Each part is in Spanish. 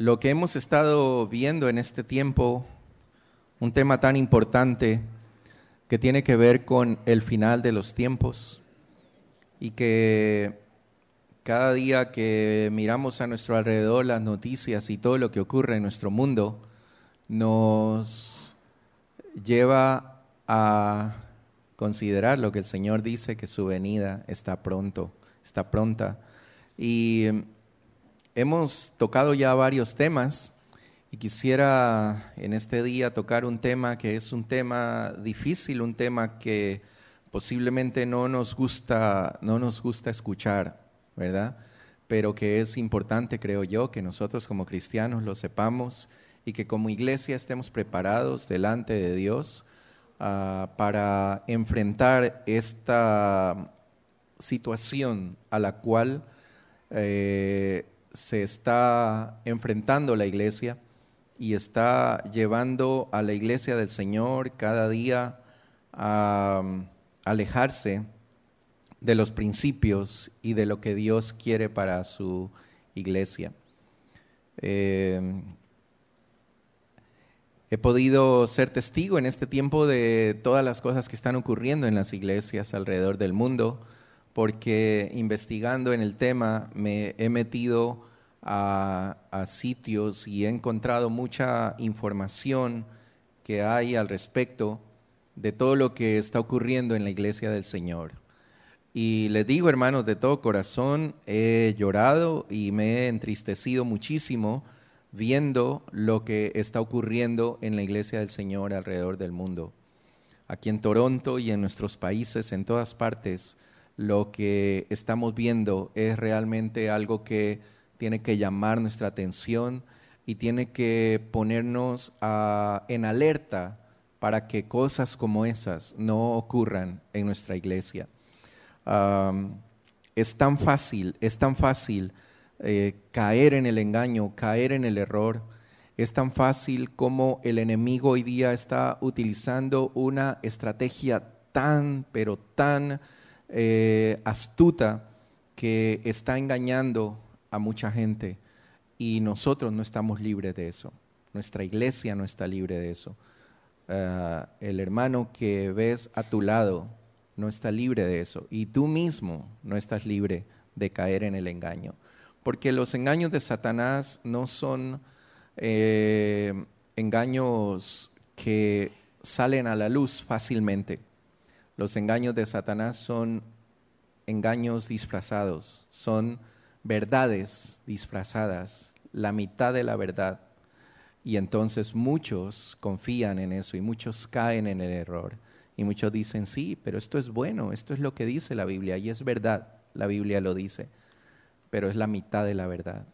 lo que hemos estado viendo en este tiempo, un tema tan importante que tiene que ver con el final de los tiempos y que cada día que miramos a nuestro alrededor las noticias y todo lo que ocurre en nuestro mundo nos lleva a considerar lo que el Señor dice, que su venida está pronta. Y hemos tocado ya varios temas y quisiera en este día tocar un tema que es un tema difícil, un tema que posiblemente no nos gusta escuchar, ¿verdad? Pero que es importante, creo yo, que nosotros como cristianos lo sepamos y que como iglesia estemos preparados delante de Dios para enfrentar esta situación a la cual se está enfrentando la iglesia y está llevando a la iglesia del Señor cada día a alejarse de los principios y de lo que Dios quiere para su iglesia. He podido ser testigo en este tiempo de todas las cosas que están ocurriendo en las iglesias alrededor del mundo, porque investigando en el tema me he metido a sitios y he encontrado mucha información que hay al respecto de todo lo que está ocurriendo en la iglesia del Señor. Y les digo, hermanos, de todo corazón, he llorado y me he entristecido muchísimo viendo lo que está ocurriendo en la iglesia del Señor alrededor del mundo. Aquí en Toronto y en nuestros países, en todas partes, lo que estamos viendo es realmente algo que tiene que llamar nuestra atención y tiene que ponernos en alerta para que cosas como esas no ocurran en nuestra iglesia. Es tan fácil caer en el engaño, caer en el error. Es tan fácil como el enemigo hoy día está utilizando una estrategia tan astuta que está engañando a mucha gente y nosotros no estamos libres de eso. Nuestra iglesia no está libre de eso. El hermano que ves a tu lado no está libre de eso y tú mismo no estás libre de caer en el engaño. Porque los engaños de Satanás no son engaños que salen a la luz fácilmente. Los engaños de Satanás son engaños disfrazados, son verdades disfrazadas, la mitad de la verdad. Y entonces muchos confían en eso y muchos caen en el error. Y muchos dicen, sí, pero esto es bueno, esto es lo que dice la Biblia y es verdad, la Biblia lo dice. Pero es la mitad de la verdad,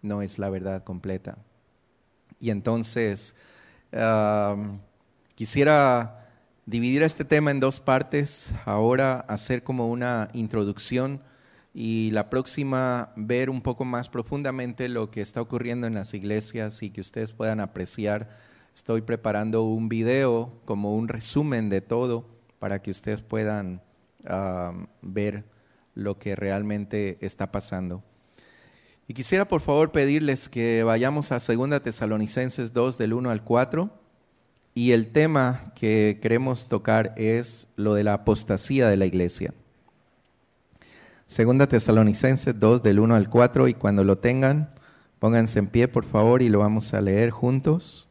no es la verdad completa. Y entonces quisiera dividir este tema en dos partes, ahora hacer como una introducción y la próxima ver un poco más profundamente lo que está ocurriendo en las iglesias y que ustedes puedan apreciar. Estoy preparando un video como un resumen de todo para que ustedes puedan ver lo que realmente está pasando. Y quisiera por favor pedirles que vayamos a 2 Tesalonicenses 2 del 1 al 4 y el tema que queremos tocar es lo de la apostasía de la iglesia. 2 Tesalonicenses 2 del 1 al 4 y cuando lo tengan, pónganse en pie por favor y lo vamos a leer juntos.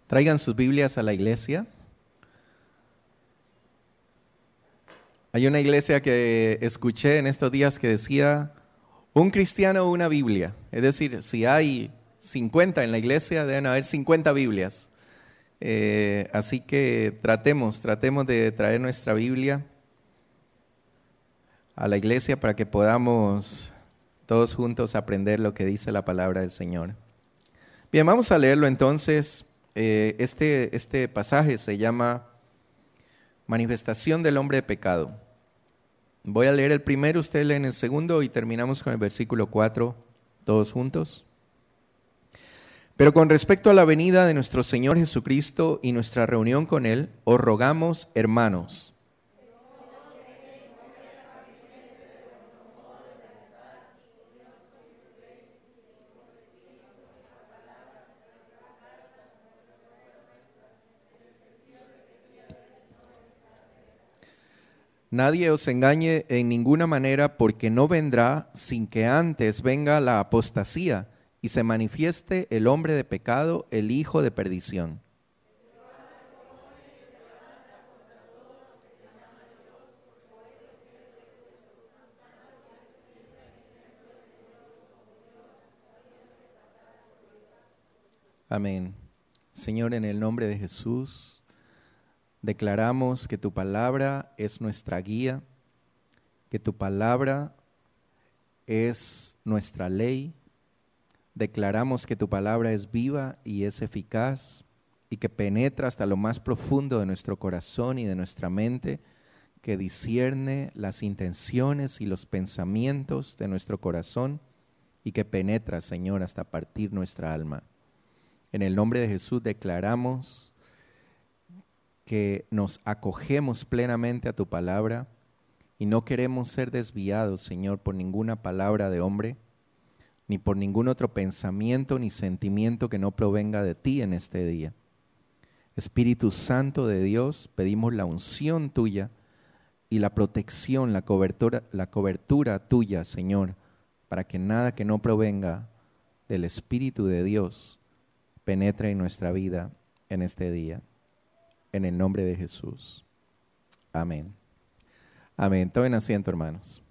Traigan sus Biblias a la iglesia. Hay una iglesia que escuché en estos días que decía, un cristiano, una Biblia. Es decir, si hay 50 en la iglesia, deben haber 50 Biblias. Así que tratemos de traer nuestra Biblia a la iglesia para que podamos todos juntos aprender lo que dice la palabra del Señor. Bien, vamos a leerlo entonces. Este pasaje se llama Manifestación del hombre de pecado. Voy a leer el primero, ustedes leen el segundo y terminamos con el versículo 4, todos juntos. Pero con respecto a la venida de nuestro Señor Jesucristo y nuestra reunión con Él, os rogamos, hermanos, nadie os engañe en ninguna manera, porque no vendrá sin que antes venga la apostasía y se manifieste el hombre de pecado, el hijo de perdición. Amén. Señor, en el nombre de Jesús, declaramos que tu palabra es nuestra guía, que tu palabra es nuestra ley. Declaramos que tu palabra es viva y es eficaz y que penetra hasta lo más profundo de nuestro corazón y de nuestra mente, que discierne las intenciones y los pensamientos de nuestro corazón y que penetra, Señor, hasta partir nuestra alma. En el nombre de Jesús declaramos que nos acogemos plenamente a tu palabra y no queremos ser desviados, Señor, por ninguna palabra de hombre, ni por ningún otro pensamiento ni sentimiento que no provenga de ti en este día. Espíritu Santo de Dios, pedimos la unción tuya y la protección, la cobertura tuya, Señor, para que nada que no provenga del Espíritu de Dios penetre en nuestra vida en este día. En el nombre de Jesús. Amén. Amén. Tomen asiento, hermanos.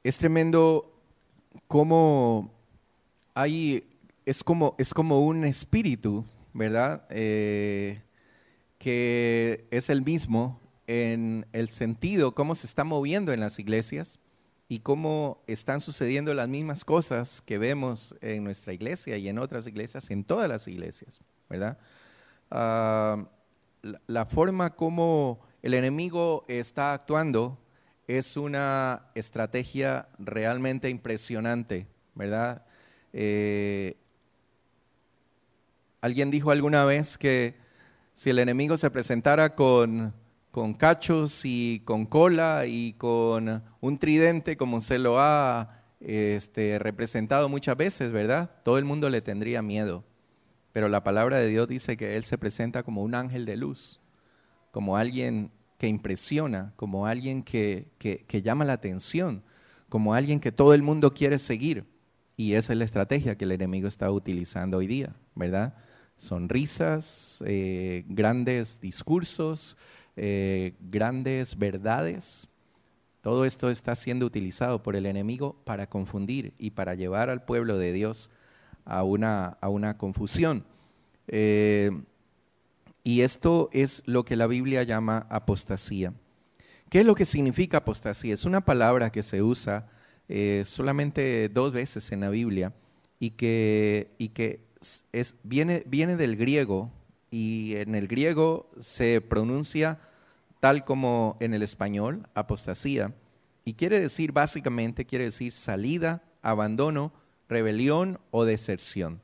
Es tremendo cómo es como un espíritu, ¿verdad? Que es el mismo en el sentido, cómo se está moviendo en las iglesias y cómo están sucediendo las mismas cosas que vemos en nuestra iglesia y en otras iglesias, en todas las iglesias, ¿verdad? La forma como el enemigo está actuando es una estrategia realmente impresionante, ¿verdad? Alguien dijo alguna vez que si el enemigo se presentara con cachos y con cola y con un tridente, como se lo ha representado muchas veces, ¿verdad? Todo el mundo le tendría miedo. Pero la palabra de Dios dice que Él se presenta como un ángel de luz, como alguien que impresiona, como alguien que llama la atención, como alguien que todo el mundo quiere seguir. Y esa es la estrategia que el enemigo está utilizando hoy día, ¿verdad? Sonrisas, grandes discursos, grandes verdades. Todo esto está siendo utilizado por el enemigo para confundir y para llevar al pueblo de Dios a una confusión. Y esto es lo que la Biblia llama apostasía. ¿Qué es lo que significa apostasía? Es una palabra que se usa solamente 2 veces en la Biblia y que viene del griego, y en el griego se pronuncia tal como en el español, apostasía, y básicamente quiere decir salida, abandono, rebelión o deserción.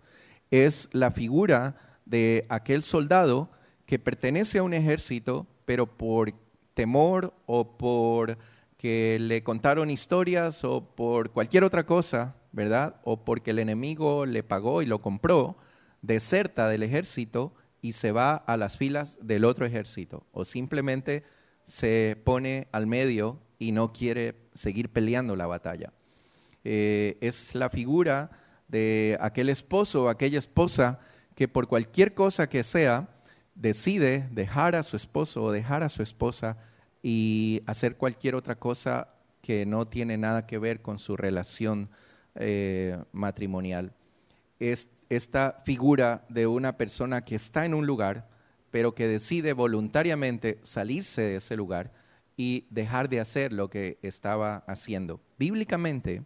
Es la figura de aquel soldado que pertenece a un ejército, pero por temor o por que le contaron historias o por cualquier otra cosa, ¿verdad? O porque el enemigo le pagó y lo compró, deserta del ejército y se va a las filas del otro ejército, o simplemente se pone al medio y no quiere seguir peleando la batalla. Es la figura de aquel esposo o aquella esposa que por cualquier cosa que sea, decide dejar a su esposo o dejar a su esposa y hacer cualquier otra cosa que no tiene nada que ver con su relación matrimonial. Es esta figura de una persona que está en un lugar, pero que decide voluntariamente salirse de ese lugar y dejar de hacer lo que estaba haciendo. Bíblicamente,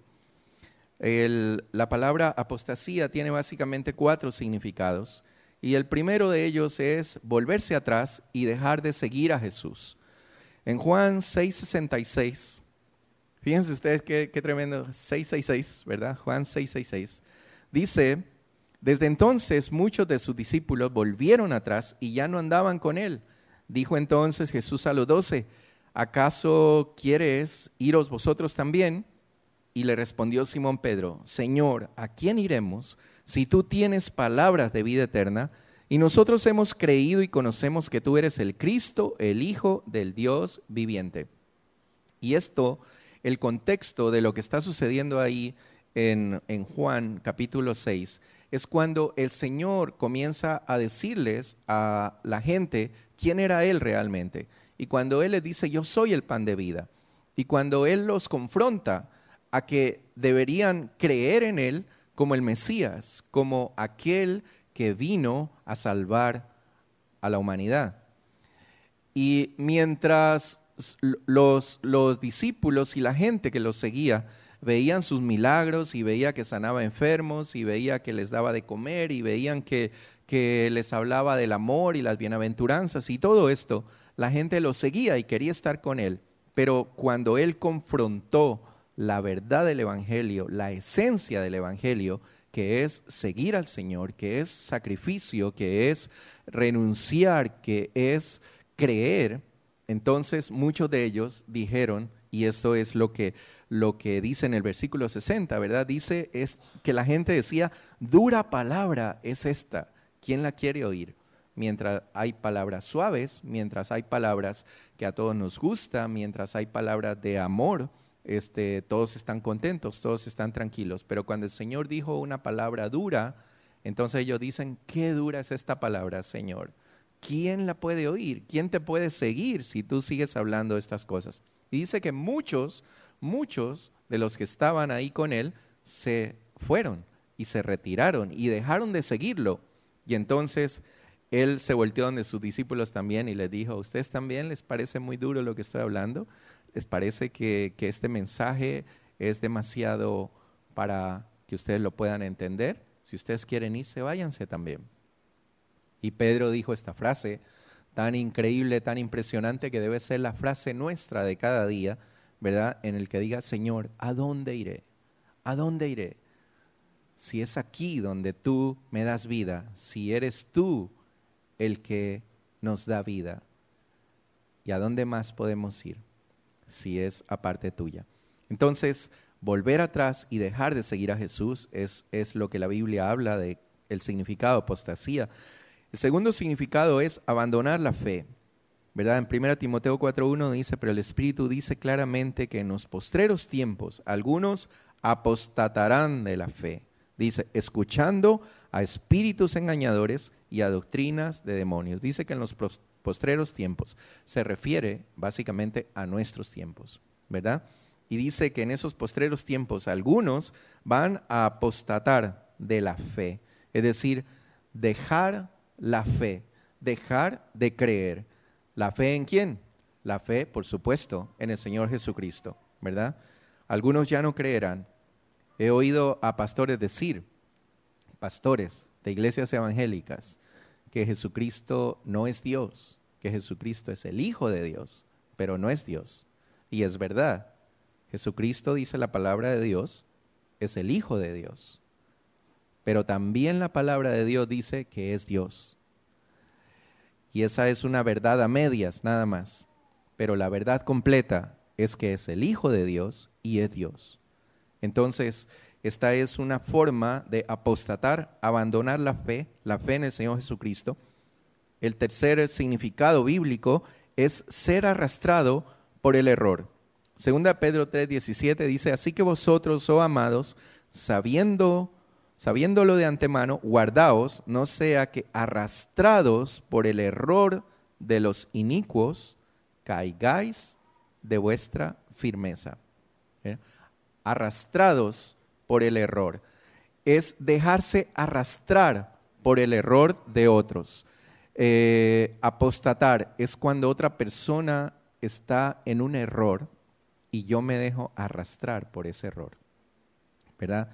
la palabra apostasía tiene básicamente 4 significados, y el primero de ellos es volverse atrás y dejar de seguir a Jesús. En Juan 6:66 Fíjense ustedes qué tremendo, 666, ¿verdad? Juan 666. Dice, desde entonces muchos de sus discípulos volvieron atrás y ya no andaban con él. Dijo entonces Jesús a los 12, ¿acaso quieres iros vosotros también? Y le respondió Simón Pedro, Señor, ¿a quién iremos si tú tienes palabras de vida eterna? Y nosotros hemos creído y conocemos que tú eres el Cristo, el Hijo del Dios viviente. Y esto, el contexto de lo que está sucediendo ahí en Juan capítulo 6, es cuando el Señor comienza a decirles a la gente quién era Él realmente. Y cuando Él les dice, yo soy el pan de vida. Y cuando Él los confronta a que deberían creer en Él como el Mesías, como aquel que vino a salvar a la humanidad. Y mientras los discípulos y la gente que los seguía veían sus milagros y veía que sanaba enfermos y veía que les daba de comer y veían que les hablaba del amor y las bienaventuranzas y todo esto, la gente lo seguía y quería estar con Él. Pero cuando Él confrontó la verdad del Evangelio, la esencia del Evangelio, que es seguir al Señor, que es sacrificio, que es renunciar, que es creer, entonces muchos de ellos dijeron, y esto es lo que dice en el versículo 60, ¿verdad? Dice es que la gente decía, dura palabra es esta, ¿quién la quiere oír? Mientras hay palabras suaves, mientras hay palabras que a todos nos gusta, mientras hay palabras de amor, todos están contentos, todos están tranquilos. Pero cuando el Señor dijo una palabra dura, entonces ellos dicen, ¿qué dura es esta palabra, Señor? ¿Quién la puede oír? ¿Quién te puede seguir si tú sigues hablando estas cosas? Y dice que muchos de los que estaban ahí con Él se fueron y se retiraron y dejaron de seguirlo. Y entonces Él se volteó donde sus discípulos también y les dijo, ¿a ustedes también les parece muy duro lo que estoy hablando? ¿Les parece que este mensaje es demasiado para que ustedes lo puedan entender? Si ustedes quieren irse, váyanse también. Y Pedro dijo esta frase tan increíble, tan impresionante, que debe ser la frase nuestra de cada día, ¿verdad? En el que diga, Señor, ¿a dónde iré? ¿A dónde iré? Si es aquí donde tú me das vida, si eres tú el que nos da vida, ¿y a dónde más podemos ir si es aparte tuya? Entonces, volver atrás y dejar de seguir a Jesús es lo que la Biblia habla de el significado de apostasía. El segundo significado es abandonar la fe, ¿verdad? En 1 Timoteo 4:1 dice, pero el Espíritu dice claramente que en los postreros tiempos algunos apostatarán de la fe. Dice, escuchando a espíritus engañadores y a doctrinas de demonios. Dice que en los postreros tiempos se refiere básicamente a nuestros tiempos, ¿verdad? Y dice que en esos postreros tiempos algunos van a apostatar de la fe, es decir, dejar la fe, dejar de creer. ¿La fe en quién? La fe, por supuesto, en el Señor Jesucristo, ¿verdad? Algunos ya no creerán. He oído a pastores decir, pastores de iglesias evangélicas, que Jesucristo no es Dios, que Jesucristo es el Hijo de Dios, pero no es Dios. Y es verdad, Jesucristo, dice la palabra de Dios, es el Hijo de Dios. Pero también la palabra de Dios dice que es Dios. Y esa es una verdad a medias, nada más. Pero la verdad completa es que es el Hijo de Dios y es Dios. Entonces, esta es una forma de apostatar, abandonar la fe en el Señor Jesucristo. El tercer significado bíblico es ser arrastrado por el error. Segunda Pedro 3:17 dice, así que vosotros, oh amados, sabiéndolo de antemano, guardaos, no sea que arrastrados por el error de los inicuos, caigáis de vuestra firmeza. Arrastrados por el error. Es dejarse arrastrar por el error de otros. Apostatar es cuando otra persona está en un error y yo me dejo arrastrar por ese error, ¿verdad?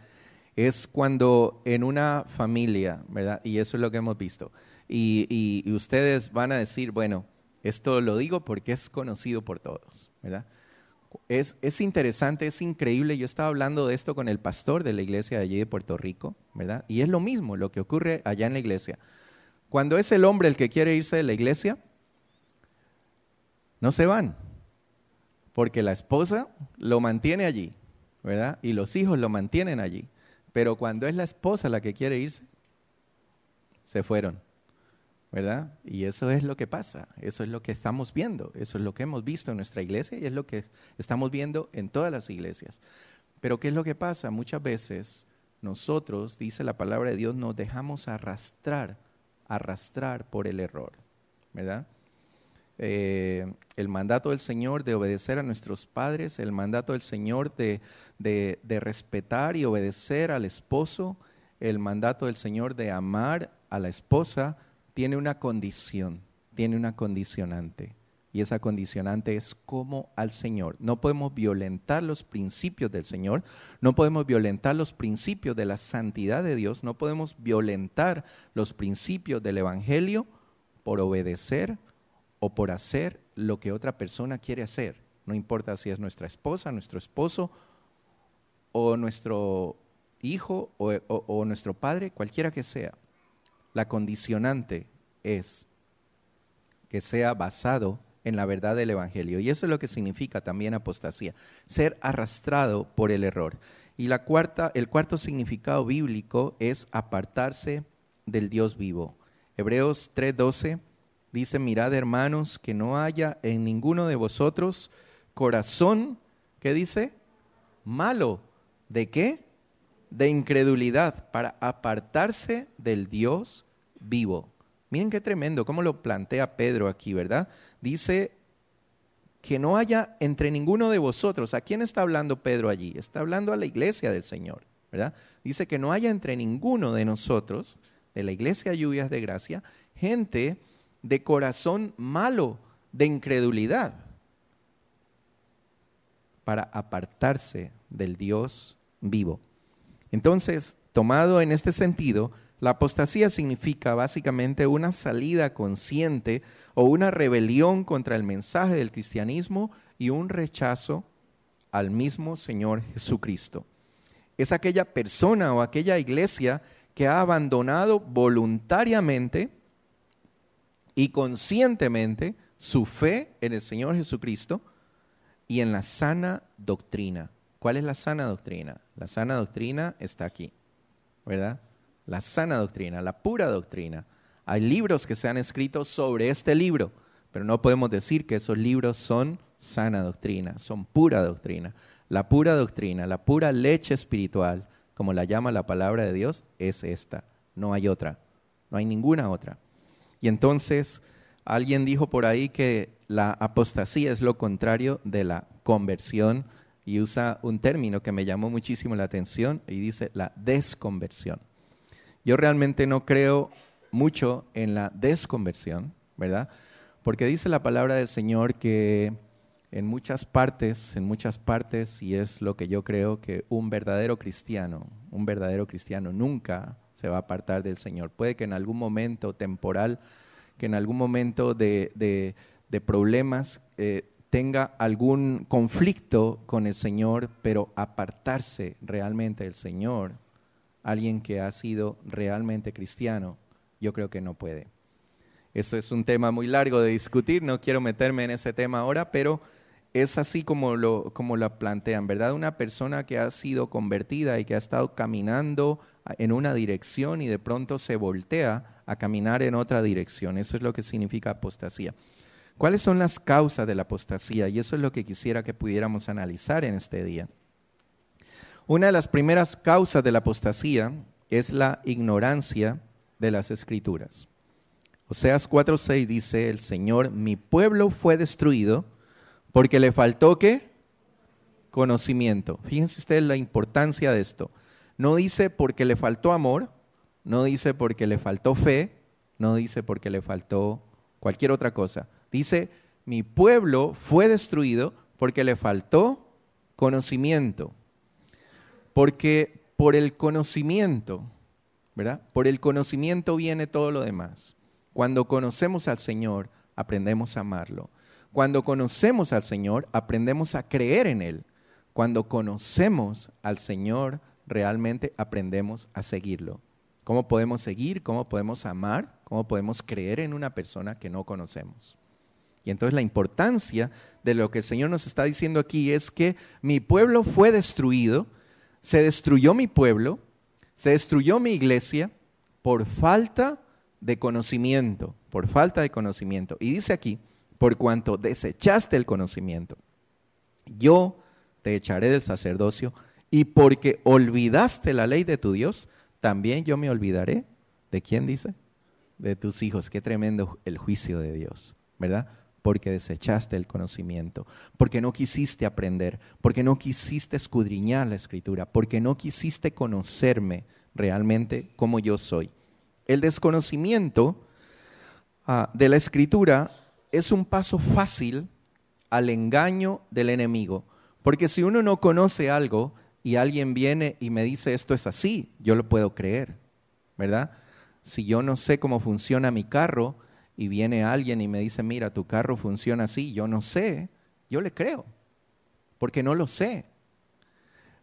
Es cuando en una familia, ¿verdad? Y eso es lo que hemos visto. Y ustedes van a decir, bueno, esto lo digo porque es conocido por todos, ¿verdad? Es interesante, es increíble. Yo estaba hablando de esto con el pastor de la iglesia de allí de Puerto Rico, ¿verdad? Y es lo mismo lo que ocurre allá en la iglesia. Cuando es el hombre el que quiere irse de la iglesia, no se van, porque la esposa lo mantiene allí, ¿verdad? Y los hijos lo mantienen allí. Pero cuando es la esposa la que quiere irse, se fueron, ¿verdad? Y eso es lo que pasa, eso es lo que estamos viendo, eso es lo que hemos visto en nuestra iglesia y es lo que estamos viendo en todas las iglesias. Pero ¿qué es lo que pasa? Muchas veces nosotros, dice la palabra de Dios, nos dejamos arrastrar por el error, ¿verdad? El mandato del Señor de obedecer a nuestros padres, el mandato del Señor de respetar y obedecer al esposo, el mandato del Señor de amar a la esposa, tiene una condición, tiene una condicionante. Y esa condicionante es como al Señor. No podemos violentar los principios del Señor, no podemos violentar los principios de la santidad de Dios, no podemos violentar los principios del Evangelio por obedecer o por hacer lo que otra persona quiere hacer. No importa si es nuestra esposa, nuestro esposo o nuestro hijo o nuestro padre, cualquiera que sea. La condicionante es que sea basado en la verdad del Evangelio. Y eso es lo que significa también apostasía, ser arrastrado por el error. Y el cuarto significado bíblico es apartarse del Dios vivo. Hebreos 3:12 dice, mirad hermanos, que no haya en ninguno de vosotros corazón, ¿qué dice? Malo. ¿De qué? De incredulidad, para apartarse del Dios vivo. Miren qué tremendo, cómo lo plantea Pedro aquí, ¿verdad? Dice que no haya entre ninguno de vosotros. ¿A quién está hablando Pedro allí? Está hablando a la iglesia del Señor, ¿verdad? Dice que no haya entre ninguno de nosotros, de la iglesia Lluvias de Gracia, gente de corazón malo, de incredulidad, para apartarse del Dios vivo. Entonces, tomado en este sentido, la apostasía significa básicamente una salida consciente o una rebelión contra el mensaje del cristianismo y un rechazo al mismo Señor Jesucristo. Es aquella persona o aquella iglesia que ha abandonado voluntariamente y conscientemente su fe en el Señor Jesucristo y en la sana doctrina. ¿Cuál es la sana doctrina? La sana doctrina está aquí, ¿verdad? La sana doctrina, la pura doctrina. Hay libros que se han escrito sobre este libro, pero no podemos decir que esos libros son sana doctrina, son pura doctrina. La pura doctrina, la pura leche espiritual, como la llama la palabra de Dios, es esta. No hay otra, no hay ninguna otra. Y entonces, alguien dijo por ahí que la apostasía es lo contrario de la conversión y usa un término que me llamó muchísimo la atención y dice la desconversión. Yo realmente no creo mucho en la desconversión, ¿verdad? Porque dice la palabra del Señor que en muchas partes, y es lo que yo creo, que un verdadero cristiano nunca se va a apartar del Señor. Puede que en algún momento temporal, que en algún momento de problemas tenga algún conflicto con el Señor, pero apartarse realmente del Señor, alguien que ha sido realmente cristiano, yo creo que no puede. Eso es un tema muy largo de discutir, no quiero meterme en ese tema ahora, pero es así como la plantean, ¿verdad? Una persona que ha sido convertida y que ha estado caminando en una dirección y de pronto se voltea a caminar en otra dirección. Eso es lo que significa apostasía. ¿Cuáles son las causas de la apostasía? Y eso es lo que quisiera que pudiéramos analizar en este día. Una de las primeras causas de la apostasía es la ignorancia de las Escrituras. Oseas 4:6 dice el Señor, mi pueblo fue destruido porque le faltó ¿qué? Conocimiento. Fíjense ustedes la importancia de esto. No dice porque le faltó amor, no dice porque le faltó fe, no dice porque le faltó cualquier otra cosa. Dice, mi pueblo fue destruido porque le faltó conocimiento. Porque por el conocimiento, ¿verdad? Por el conocimiento viene todo lo demás. Cuando conocemos al Señor, aprendemos a amarlo. Cuando conocemos al Señor, aprendemos a creer en Él. Cuando conocemos al Señor, realmente aprendemos a seguirlo. ¿Cómo podemos seguir? ¿Cómo podemos amar? ¿Cómo podemos creer en una persona que no conocemos? Y entonces la importancia de lo que el Señor nos está diciendo aquí es que mi pueblo fue destruido, se destruyó mi pueblo, se destruyó mi iglesia por falta de conocimiento, por falta de conocimiento. Y dice aquí, por cuanto desechaste el conocimiento, yo te echaré del sacerdocio, y porque olvidaste la ley de tu Dios, también yo me olvidaré. ¿De quién dice? De tus hijos. Qué tremendo el juicio de Dios, ¿verdad? Porque desechaste el conocimiento, porque no quisiste aprender, porque no quisiste escudriñar la Escritura, porque no quisiste conocerme realmente como yo soy. El desconocimiento de la Escritura es un paso fácil al engaño del enemigo, porque si uno no conoce algo y alguien viene y me dice esto es así, yo lo puedo creer, ¿verdad? Si yo no sé cómo funciona mi carro y viene alguien y me dice, mira, tu carro funciona así, yo no sé, yo le creo, porque no lo sé.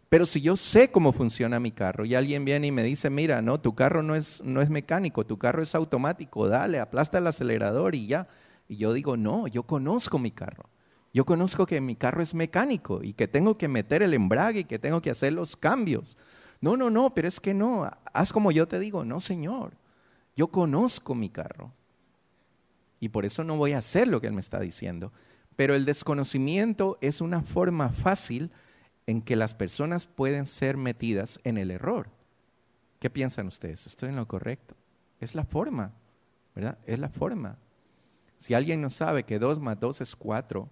Pero si yo sé cómo funciona mi carro y alguien viene y me dice, mira, no, tu carro no es mecánico, tu carro es automático, dale, aplasta el acelerador y ya. Y yo digo, no, yo conozco mi carro. Yo conozco que mi carro es mecánico y que tengo que meter el embrague y que tengo que hacer los cambios. No, pero es que no, haz como yo te digo. No, Señor, yo conozco mi carro y por eso no voy a hacer lo que Él me está diciendo. Pero el desconocimiento es una forma fácil en que las personas pueden ser metidas en el error. ¿Qué piensan ustedes? ¿Estoy en lo correcto? Es la forma, ¿verdad? Es la forma. Si alguien no sabe que 2 más 2 es 4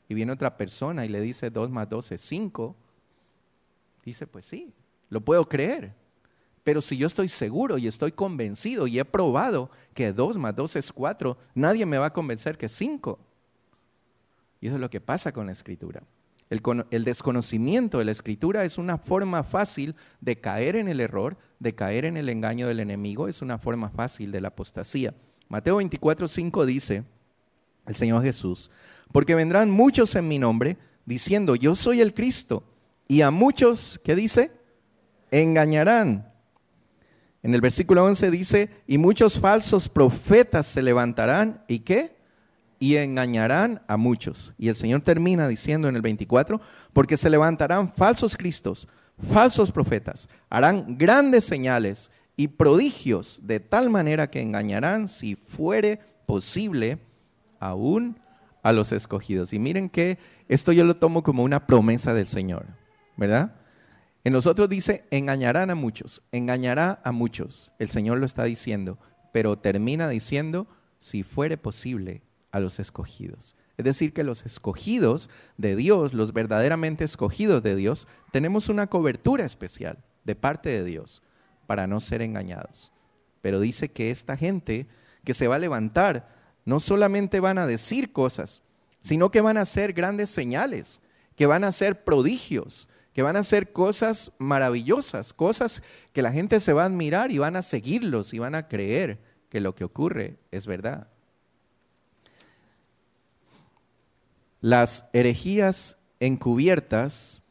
y viene otra persona y le dice 2 más 2 es 5, dice, pues sí, lo puedo creer. Pero si yo estoy seguro y estoy convencido y he probado que 2 más 2 es 4, nadie me va a convencer que es 5. Y eso es lo que pasa con la Escritura. El desconocimiento de la Escritura es una forma fácil de caer en el error, de caer en el engaño del enemigo, es una forma fácil de la apostasía. Mateo 24:5 dice el Señor Jesús, porque vendrán muchos en mi nombre diciendo, yo soy el Cristo, y a muchos, ¿qué dice? Engañarán. En el versículo 11 dice, y muchos falsos profetas se levantarán, ¿y qué? Y engañarán a muchos. Y el Señor termina diciendo en el 24, porque se levantarán falsos cristos, falsos profetas, harán grandes señales y prodigios, de tal manera que engañarán, si fuere posible, aún a los escogidos. Y miren que esto yo lo tomo como una promesa del Señor, ¿verdad? En nosotros dice, engañarán a muchos, engañará a muchos. El Señor lo está diciendo, pero termina diciendo, si fuere posible, a los escogidos. Es decir, que los escogidos de Dios, los verdaderamente escogidos de Dios, tenemos una cobertura especial de parte de Dios para no ser engañados. Pero dice que esta gente que se va a levantar, no solamente van a decir cosas, sino que van a hacer grandes señales, que van a hacer prodigios, que van a hacer cosas maravillosas, cosas que la gente se va a admirar y van a seguirlos y van a creer que lo que ocurre es verdad. Las herejías encubiertas,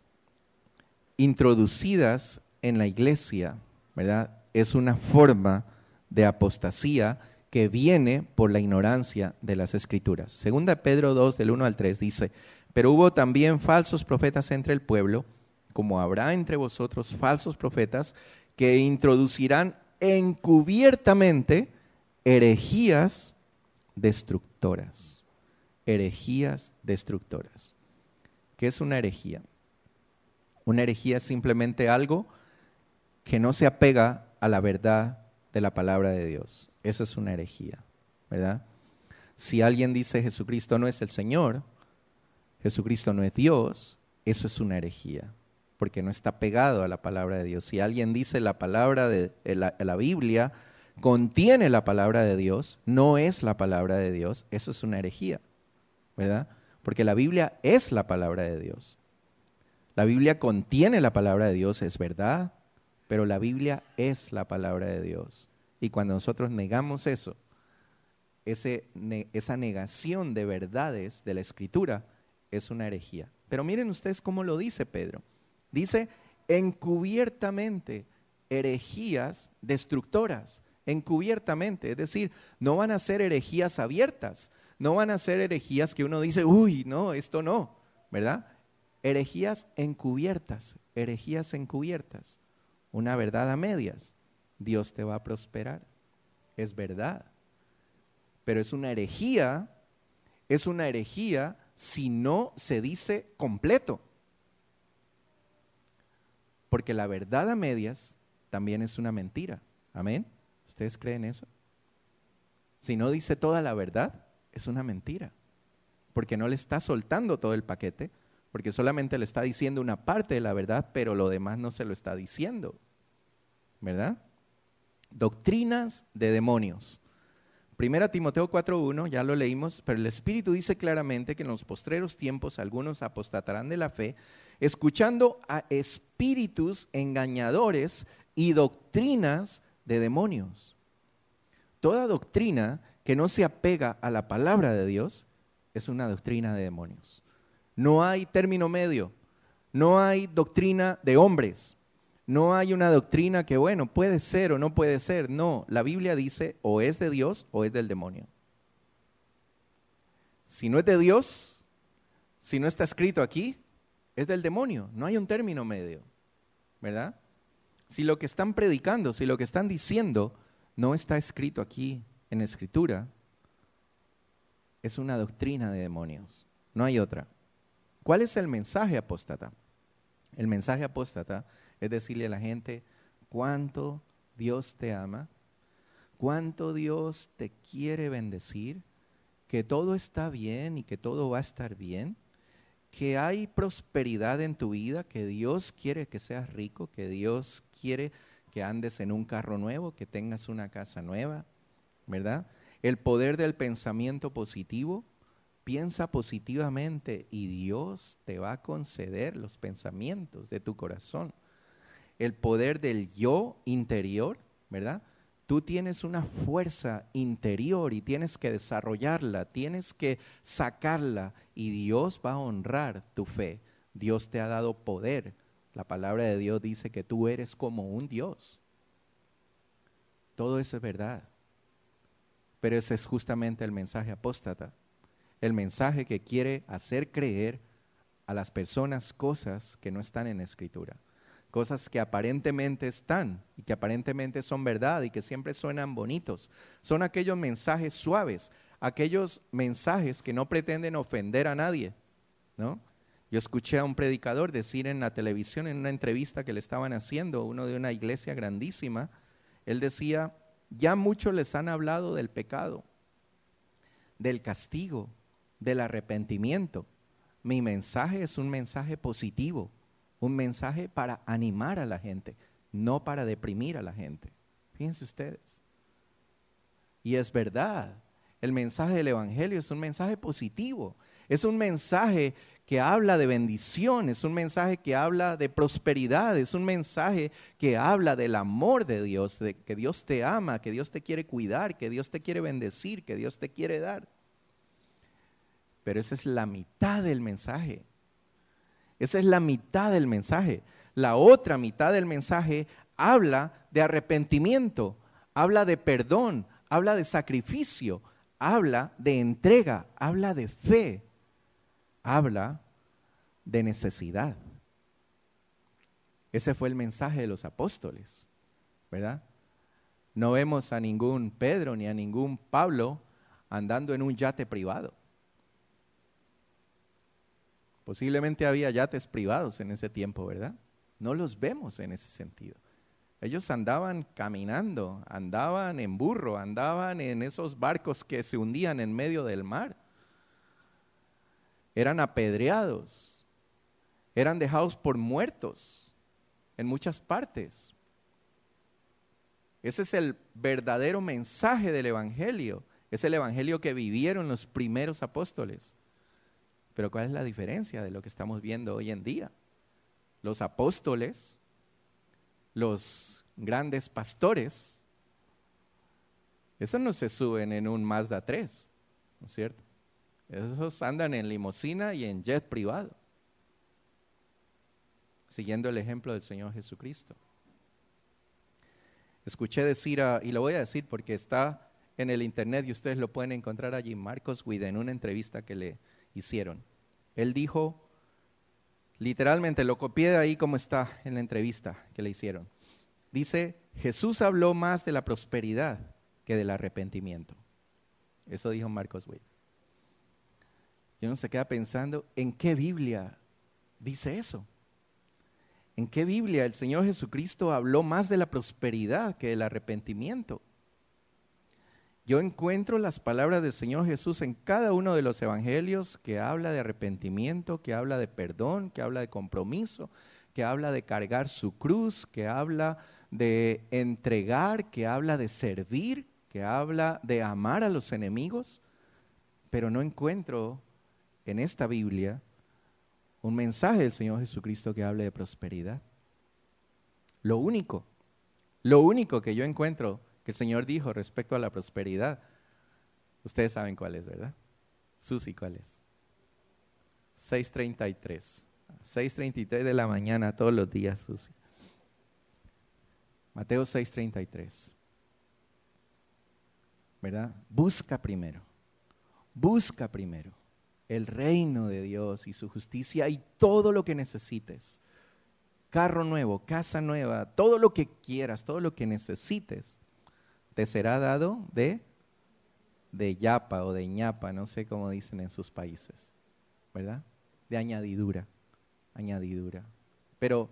introducidas en la iglesia, ¿verdad? Es una forma de apostasía que viene por la ignorancia de las Escrituras. Segunda Pedro 2, del 1 al 3 dice, pero hubo también falsos profetas entre el pueblo, como habrá entre vosotros falsos profetas, que introducirán encubiertamente herejías destructoras. Herejías destructoras. ¿Qué es una herejía? Una herejía es simplemente algo que no se apega a la verdad de la palabra de Dios. Eso es una herejía, ¿verdad? Si alguien dice Jesucristo no es el Señor, Jesucristo no es Dios, eso es una herejía, porque no está pegado a la palabra de Dios. Si alguien dice la palabra de la Biblia contiene la palabra de Dios, no es la palabra de Dios, eso es una herejía, ¿verdad? Porque la Biblia es la palabra de Dios. La Biblia contiene la palabra de Dios, es verdad, pero la Biblia es la palabra de Dios. Y cuando nosotros negamos eso, esa negación de verdades de la Escritura es una herejía. Pero miren ustedes cómo lo dice Pedro. Dice encubiertamente, herejías destructoras, encubiertamente. Es decir, no van a ser herejías abiertas, no van a ser herejías que uno dice, uy, no, esto no, ¿verdad? Herejías encubiertas, una verdad a medias. Dios te va a prosperar, es verdad, pero es una herejía si no se dice completo. Porque la verdad a medias también es una mentira. ¿Amén? ¿Ustedes creen eso? Si no dice toda la verdad, es una mentira. Porque no le está soltando todo el paquete, porque solamente le está diciendo una parte de la verdad, pero lo demás no se lo está diciendo. ¿Verdad? Doctrinas de demonios. 1 Timoteo 4:1, ya lo leímos, pero el Espíritu dice claramente que en los postreros tiempos algunos apostatarán de la fe, escuchando a espíritus engañadores y doctrinas de demonios. Toda doctrina que no se apega a la palabra de Dios es una doctrina de demonios. No hay término medio, no hay doctrina de hombres. No hay una doctrina que, bueno, puede ser o no puede ser. No, la Biblia dice o es de Dios o es del demonio. Si no es de Dios, si no está escrito aquí, es del demonio. No hay un término medio, ¿verdad? Si lo que están predicando, si lo que están diciendo no está escrito aquí en la Escritura, es una doctrina de demonios. No hay otra. ¿Cuál es el mensaje apóstata? El mensaje apóstata es decirle a la gente cuánto Dios te ama, cuánto Dios te quiere bendecir, que todo está bien y que todo va a estar bien, que hay prosperidad en tu vida, que Dios quiere que seas rico, que Dios quiere que andes en un carro nuevo, que tengas una casa nueva, ¿verdad? El poder del pensamiento positivo. Piensa positivamente y Dios te va a conceder los pensamientos de tu corazón. El poder del yo interior, ¿verdad? Tú tienes una fuerza interior y tienes que desarrollarla, tienes que sacarla y Dios va a honrar tu fe. Dios te ha dado poder. La palabra de Dios dice que tú eres como un Dios. Todo eso es verdad. Pero ese es justamente el mensaje apóstata. El mensaje que quiere hacer creer a las personas cosas que no están en la Escritura. Cosas que aparentemente están y que aparentemente son verdad y que siempre suenan bonitos. Son aquellos mensajes suaves, aquellos mensajes que no pretenden ofender a nadie, ¿no? Yo escuché a un predicador decir en la televisión, en una entrevista que le estaban haciendo, uno de una iglesia grandísima, él decía, ya muchos les han hablado del pecado, del castigo, del arrepentimiento. Mi mensaje es un mensaje positivo, un mensaje para animar a la gente, no para deprimir a la gente. Fíjense ustedes. Y es verdad, el mensaje del Evangelio es un mensaje positivo, es un mensaje que habla de bendición, es un mensaje que habla de prosperidad, es un mensaje que habla del amor de Dios, de que Dios te ama, que Dios te quiere cuidar, que Dios te quiere bendecir, que Dios te quiere dar. Pero esa es la mitad del mensaje. Esa es la mitad del mensaje. La otra mitad del mensaje habla de arrepentimiento, habla de perdón, habla de sacrificio, habla de entrega, habla de fe, habla de necesidad. Ese fue el mensaje de los apóstoles, ¿verdad? No vemos a ningún Pedro ni a ningún Pablo andando en un yate privado. Posiblemente había yates privados en ese tiempo, ¿verdad? No los vemos en ese sentido. Ellos andaban caminando, andaban en burro, andaban en esos barcos que se hundían en medio del mar. Eran apedreados, eran dejados por muertos en muchas partes. Ese es el verdadero mensaje del Evangelio. Es el Evangelio que vivieron los primeros apóstoles. Pero ¿cuál es la diferencia de lo que estamos viendo hoy en día? Los apóstoles, los grandes pastores, Esos no se suben en un Mazda 3, ¿no es cierto? Esos andan en limusina y en jet privado, siguiendo el ejemplo del Señor Jesucristo. Escuché decir, y lo voy a decir porque está en el internet y ustedes lo pueden encontrar allí, Marcos Witt, en una entrevista que le hicieron. Él dijo, literalmente lo copié de ahí como está en la entrevista que le hicieron. Dice, Jesús habló más de la prosperidad que del arrepentimiento. Eso dijo Marcos Witt. Y uno se queda pensando, ¿en qué Biblia dice eso? ¿En qué Biblia el Señor Jesucristo habló más de la prosperidad que del arrepentimiento? Yo encuentro las palabras del Señor Jesús en cada uno de los evangelios que habla de arrepentimiento, que habla de perdón, que habla de compromiso, que habla de cargar su cruz, que habla de entregar, que habla de servir, que habla de amar a los enemigos, pero no encuentro en esta Biblia un mensaje del Señor Jesucristo que hable de prosperidad. Lo único que yo encuentro que el Señor dijo respecto a la prosperidad, ustedes saben cuál es, ¿verdad? Susi, ¿cuál es? 6:33. 6:33 de la mañana todos los días, Susi. Mateo 6:33. ¿Verdad? Busca primero el reino de Dios y su justicia y todo lo que necesites. Carro nuevo, casa nueva, todo lo que quieras, todo lo que necesites, te será dado de yapa o de ñapa, no sé cómo dicen en sus países, ¿verdad? De añadidura. Pero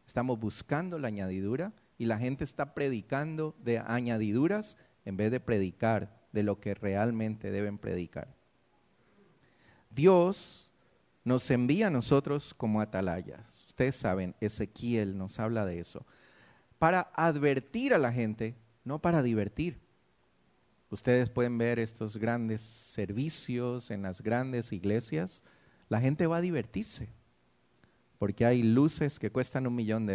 estamos buscando la añadidura y la gente está predicando de añadiduras en vez de predicar de lo que realmente deben predicar. Dios nos envía a nosotros como atalayas. Ustedes saben, Ezequiel nos habla de eso. Para advertir a la gente, no para divertir. Ustedes pueden ver estos grandes servicios en las grandes iglesias. La gente va a divertirse. Porque hay luces que cuestan $1 millón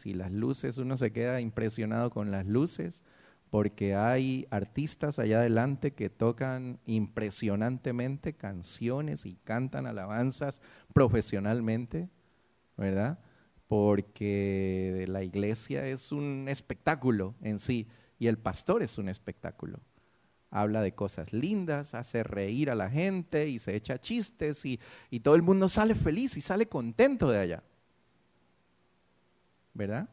y las luces, uno se queda impresionado con las luces. Porque hay artistas allá adelante que tocan impresionantemente canciones y cantan alabanzas profesionalmente, ¿verdad? Porque la iglesia es un espectáculo en sí y el pastor es un espectáculo. Habla de cosas lindas, hace reír a la gente y se echa chistes y todo el mundo sale feliz y sale contento de allá, ¿verdad?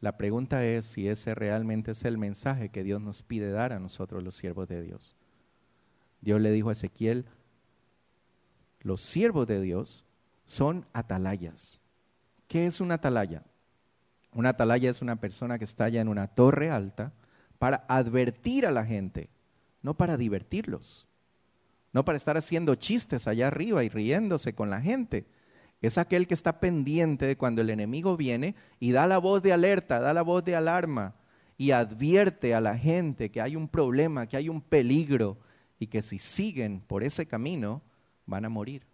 La pregunta es si ese realmente es el mensaje que Dios nos pide dar a nosotros los siervos de Dios. Dios le dijo a Ezequiel, los siervos de Dios son atalayas. ¿Qué es una atalaya? Una atalaya es una persona que está allá en una torre alta para advertir a la gente, no para divertirlos, no para estar haciendo chistes allá arriba y riéndose con la gente. Es aquel que está pendiente de cuando el enemigo viene y da la voz de alerta, da la voz de alarma y advierte a la gente que hay un problema, que hay un peligro y que si siguen por ese camino van a morir.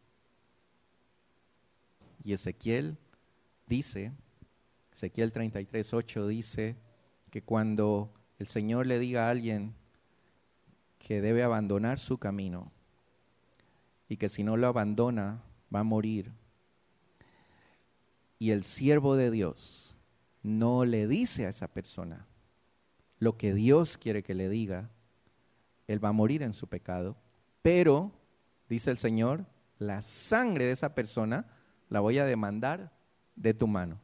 Y Ezequiel dice, Ezequiel 33:8 dice que cuando el Señor le diga a alguien que debe abandonar su camino y que si no lo abandona va a morir, y el siervo de Dios no le dice a esa persona lo que Dios quiere que le diga, él va a morir en su pecado, pero, dice el Señor, la sangre de esa persona la voy a demandar de tu mano.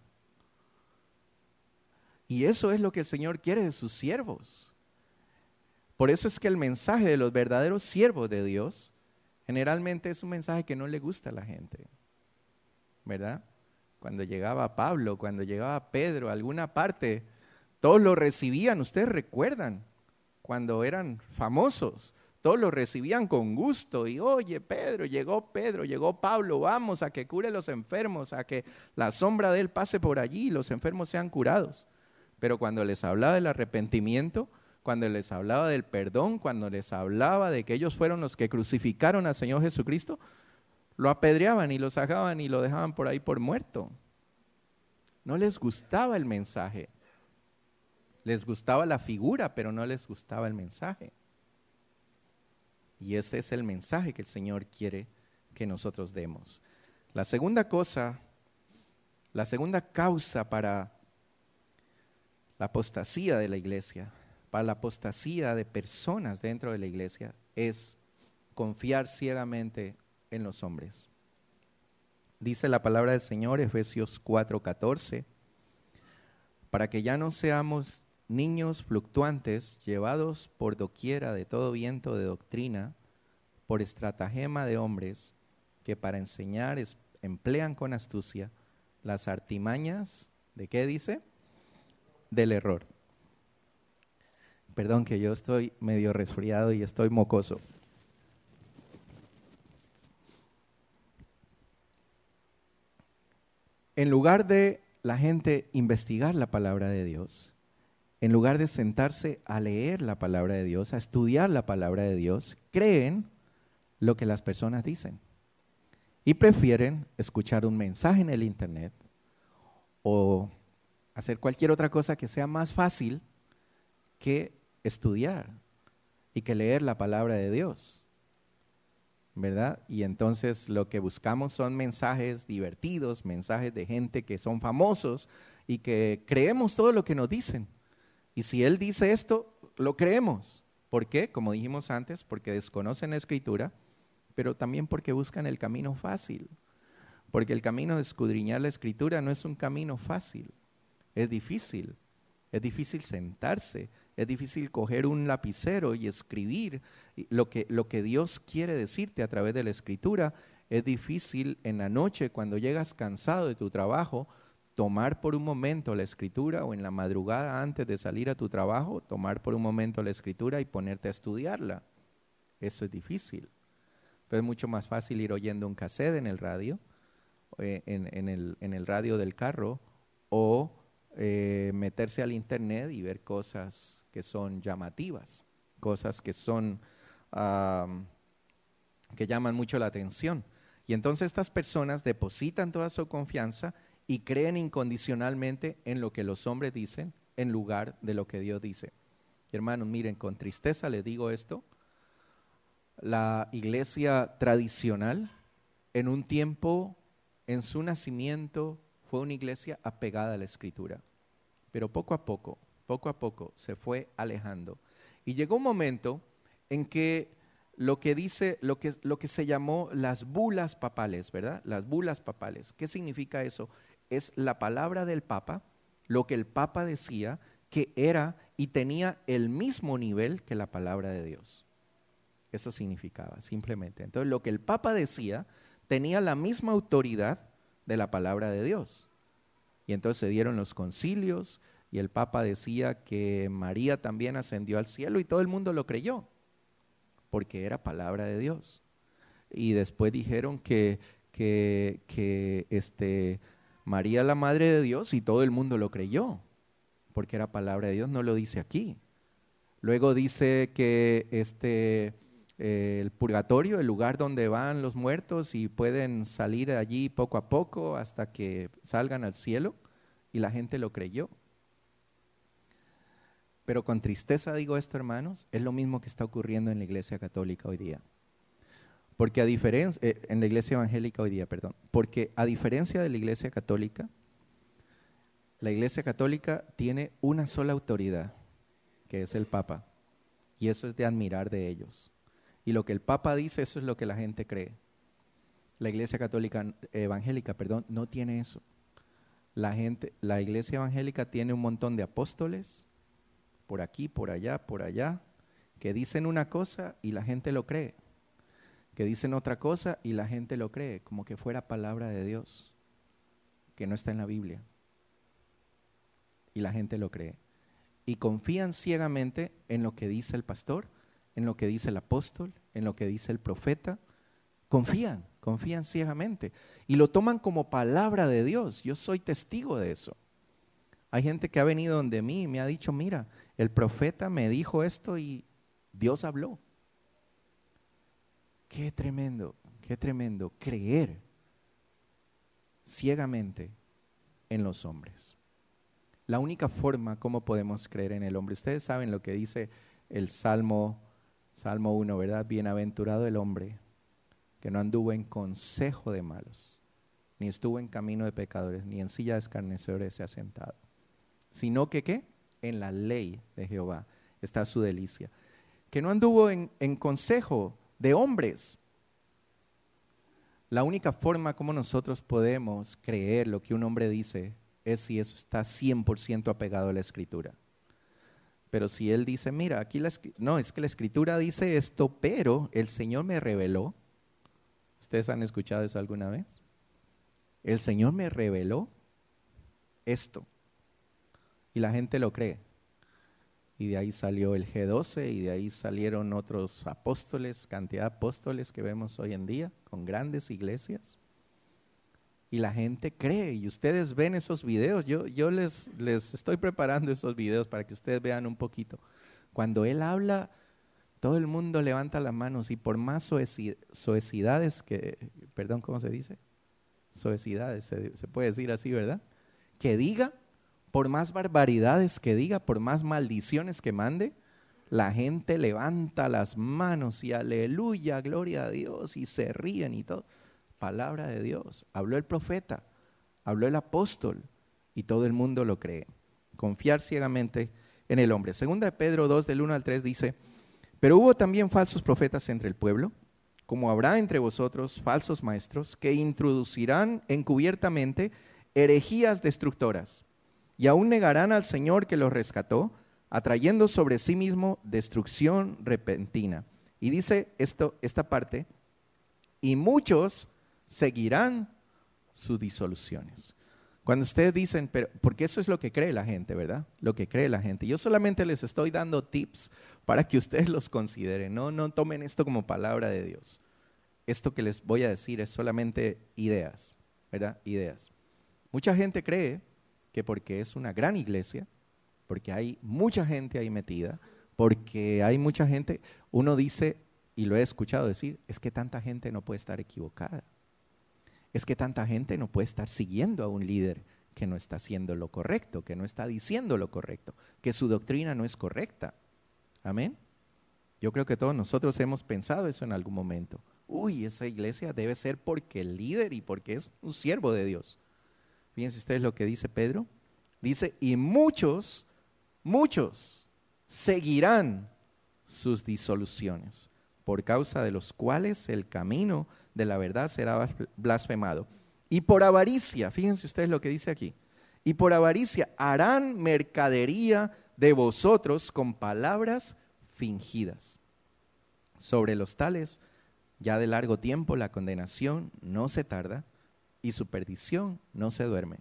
Y eso es lo que el Señor quiere de sus siervos. Por eso es que el mensaje de los verdaderos siervos de Dios generalmente es un mensaje que no le gusta a la gente, ¿verdad? Cuando llegaba Pablo, cuando llegaba Pedro a alguna parte, todos lo recibían, ustedes recuerdan, cuando eran famosos, todos lo recibían con gusto y oye, Pedro, llegó Pablo, vamos a que cure los enfermos, a que la sombra de él pase por allí y los enfermos sean curados. Pero cuando les hablaba del arrepentimiento, cuando les hablaba del perdón, cuando les hablaba de que ellos fueron los que crucificaron al Señor Jesucristo, lo apedreaban y lo sacaban y lo dejaban por ahí por muerto. No les gustaba el mensaje. Les gustaba la figura, pero no les gustaba el mensaje. Y ese es el mensaje que el Señor quiere que nosotros demos. La segunda cosa, la segunda causa para la apostasía de la iglesia, para la apostasía de personas dentro de la iglesia, es confiar ciegamente en los hombres. Dice la palabra del Señor, Efesios 4:14, para que ya no seamos niños fluctuantes, llevados por doquiera de todo viento de doctrina, por estratagema de hombres, que para enseñar emplean con astucia las artimañas, ¿de qué dice? Del error. Perdón que yo estoy medio resfriado y estoy mocoso. En lugar de la gente investigar la palabra de Dios, en lugar de sentarse a leer la palabra de Dios, a estudiar la palabra de Dios, creen lo que las personas dicen y prefieren escuchar un mensaje en el internet o hacer cualquier otra cosa que sea más fácil que estudiar y que leer la palabra de Dios, ¿verdad? Y entonces lo que buscamos son mensajes divertidos, mensajes de gente que son famosos y que creemos todo lo que nos dicen. Y si Él dice esto, lo creemos. ¿Por qué? Como dijimos antes, porque desconocen la Escritura, pero también porque buscan el camino fácil. Porque el camino de escudriñar la Escritura no es un camino fácil, es difícil. Es difícil sentarse, es difícil coger un lapicero y escribir lo que Dios quiere decirte a través de la Escritura. Es difícil en la noche, cuando llegas cansado de tu trabajo, tomar por un momento la Escritura, o en la madrugada antes de salir a tu trabajo, tomar por un momento la Escritura y ponerte a estudiarla. Eso es difícil. Pero es mucho más fácil ir oyendo un cassette en el radio, en el radio del carro, o meterse al internet y ver cosas que son llamativas, cosas que son que llaman mucho la atención. Y entonces estas personas depositan toda su confianza y creen incondicionalmente en lo que los hombres dicen en lugar de lo que Dios dice. Hermanos, miren, con tristeza les digo esto: la iglesia tradicional en un tiempo, en su nacimiento, fue una iglesia apegada a la Escritura, pero poco a poco se fue alejando. Y llegó un momento en que lo que se llamó las bulas papales, ¿verdad? Las bulas papales. ¿Qué significa eso? Es la palabra del Papa, lo que el Papa decía que era y tenía el mismo nivel que la palabra de Dios. Eso significaba, simplemente. Entonces, lo que el Papa decía tenía la misma autoridad de la palabra de Dios. Y entonces se dieron los concilios y el Papa decía que María también ascendió al cielo y todo el mundo lo creyó, porque era palabra de Dios. Y después dijeron que María la madre de Dios, y todo el mundo lo creyó, porque era palabra de Dios. No lo dice aquí. Luego dice que el purgatorio, el lugar donde van los muertos y pueden salir allí poco a poco hasta que salgan al cielo, y la gente lo creyó. Pero con tristeza digo esto, hermanos, es lo mismo que está ocurriendo en la Iglesia Católica hoy día. Porque en la Iglesia Evangélica hoy día, perdón, porque a diferencia de la Iglesia Católica tiene una sola autoridad, que es el Papa, y eso es de admirar de ellos. Y lo que el Papa dice, eso es lo que la gente cree. La Iglesia Católica Evangélica, perdón, no tiene eso. La Iglesia Evangélica tiene un montón de apóstoles, por aquí, por allá, que dicen una cosa y la gente lo cree, que dicen otra cosa y la gente lo cree, como que fuera palabra de Dios, que no está en la Biblia, y la gente lo cree. Y confían ciegamente en lo que dice el pastor, en lo que dice el apóstol, en lo que dice el profeta. Confían ciegamente y lo toman como palabra de Dios. Yo soy testigo de eso. Hay gente que ha venido donde mí y me ha dicho: mira, el profeta me dijo esto y Dios habló. Qué tremendo creer ciegamente en los hombres. la única forma como podemos creer en el hombre. Ustedes saben lo que dice el Salmo 1, ¿verdad? Bienaventurado el hombre que no anduvo en consejo de malos, ni estuvo en camino de pecadores, ni en silla de escarnecedores se ha sentado, sino que ¿qué? En la ley de Jehová está su delicia. Que no anduvo en consejo de hombres. La única forma como nosotros podemos creer lo que un hombre dice es si eso está 100% apegado a la Escritura. Pero si él dice, mira, aquí no, es que la Escritura dice esto, pero el Señor me reveló. ¿Ustedes han escuchado eso alguna vez? El Señor me reveló esto. Y la gente lo cree. Y de ahí salió el G12 y de ahí salieron otros apóstoles, cantidad de apóstoles que vemos hoy en día, con grandes iglesias. Y la gente cree, y ustedes ven esos videos. Yo les estoy preparando esos videos para que ustedes vean un poquito. Cuando él habla, todo el mundo levanta las manos, y por más soecidades que, perdón, ¿cómo se dice? Soecidades, se puede decir así, ¿verdad? Que diga, por más barbaridades que diga, por más maldiciones que mande, la gente levanta las manos y aleluya, gloria a Dios, y se ríen y todo. Palabra de Dios. Habló el profeta, habló el apóstol, y todo el mundo lo cree. Confiar ciegamente en el hombre. Segunda de Pedro 2, del 1 al 3 dice, pero hubo también falsos profetas entre el pueblo, como habrá entre vosotros falsos maestros, que introducirán encubiertamente herejías destructoras, y aún negarán al Señor que los rescató, atrayendo sobre sí mismo destrucción repentina. Y dice esta parte, y muchos seguirán sus disoluciones. Cuando ustedes dicen, pero porque eso es lo que cree la gente, ¿verdad? Lo que cree la gente. Yo solamente les estoy dando tips para que ustedes los consideren. No tomen esto como palabra de Dios. Esto que les voy a decir es solamente ideas, ¿verdad? Ideas. Mucha gente cree que porque es una gran iglesia, porque hay mucha gente ahí metida, porque hay mucha gente, uno dice, y lo he escuchado decir, es que tanta gente no puede estar equivocada. Es que tanta gente no puede estar siguiendo a un líder que no está haciendo lo correcto, que no está diciendo lo correcto, que su doctrina no es correcta. Amén. Yo creo que todos nosotros hemos pensado eso en algún momento. Uy, esa iglesia debe ser porque el líder y porque es un siervo de Dios. Fíjense ustedes lo que dice Pedro. Dice, y muchos seguirán sus disoluciones, por causa de los cuales el camino de la verdad será blasfemado. Y por avaricia, fíjense ustedes lo que dice aquí, y por avaricia harán mercadería de vosotros con palabras fingidas. Sobre los tales, ya de largo tiempo la condenación no se tarda y su perdición no se duerme.